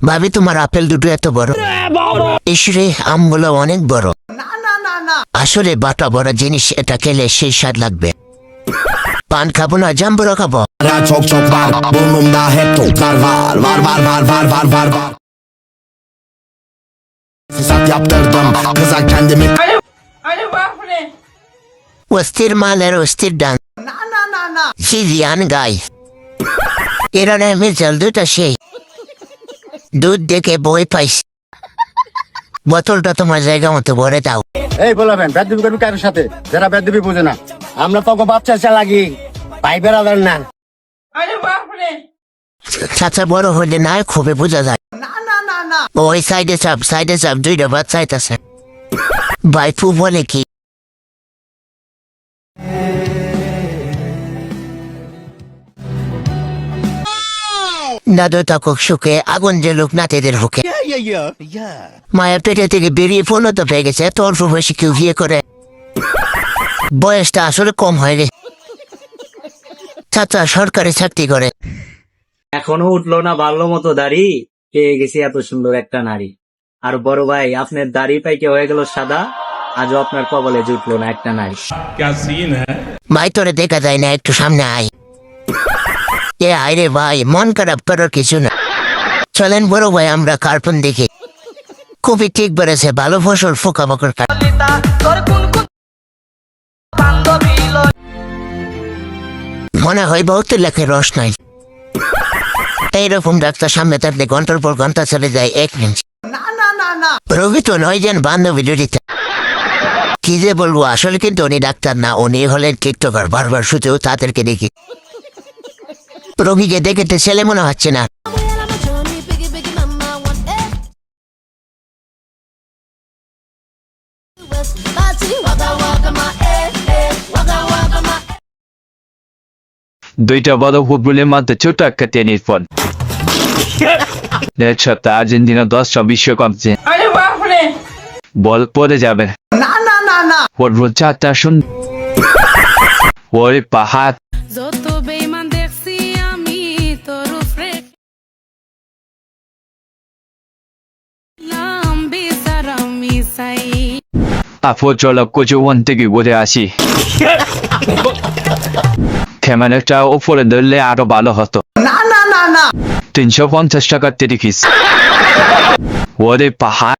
ভাবি তোমার আপেল দুটো এত বড়, ইসরে আমগুলো অনেক বড়। আসলে বাটা বড় জিনিস, এটা খেলে সেই স্বাদ লাগবে। পান খাবো না, জাম্বুরা খাবো। Çok çok var, burnumda hep toplar var. Var. Fırsat yaptırdım, kıza kendimi. অস্থির মালের অস্থির ডান। সিজিয়ান গাই এরা মির্জাল দুটা সেই দুধ দেখে বই পাইছি। বোতলটা তোমার জায়গা মতো ভরে দাও। এই বলবেন বেদবি করবি কারোর সাথে যারা বেদবি বোঝে না। আমরা তো বাচ্চা চালাকি ভাই বেড়াদার না। চাচা বড় হলে না খুবই বোঝা যায়। ওই সাইডে চাপ দুইটা বাচ্চা চাইতেছে। বাইপু বলে কি দাদু থাকুক সুখে, আগুন যে লোক নাতিদের হুকে। মায়ের পেটে থেকে বেরিয়ে পূর্ণত পেয়ে গেছে, এত অল্প বয়সে কেউ বিয়ে করে। বয়সটা আসলে কম হয়ে গেছে। চাচা সরকারি চাকরি করে। এখনো উঠলো না ভালো মতো দাড়ি, পেয়ে গেছি এত সুন্দর একটা নারী। আর বড় ভাই আপনার দাড়ি পাইকে হয়ে গেল সাদা, আজও আপনার কবলে জুটলো না একটা নারী। ভাই তোরে দেখা যায় না, একটু সামনে আয়। এ আয় রে ভাই, মন খারাপ করার কিছু না। চলেন বড় ভাই আমরা কার্টুন দেখি। খুবই ঠিক বেড়েছে, ভালো ফসল ফোকা বকর কাট। মনে হয় বহুত লেখে রস নাই। এইরকম ডাক্তার সামনে থাকলে ঘন্টার পর ঘন্টা চলে যায় এক মিনিট। রোগী তো নয় যেন বান্ধবী জড়িত। কি যে বলবো, আসলে কিন্তু উনি ডাক্তার না, উনি হলেন টিকটকার। বারবার শুধু তাদেরকে দেখি। রোগীকে দেখে তো ছেলে মনে হচ্ছে না। দুইটা বড় ফুটবলের মধ্যে ছোট একটা টেনিস বল। এক সপ্তাহ আর্জেন্টিনা 10টা বিশ্বকাপ বল পড়ে যাবে। ফুটবল 4টা শূন্য। ওরে পাহাড় যত বেইমান দেখছি আমি তোর উপরে লাম্বি সারামি সাই আপু চলো কোচুয়ান থেকে ঘুরে আসি। ক্যামেরাটা উপরে ধরলে আরো ভালো হতো। 350 টাকার টিকিট। ওরে পাহাড়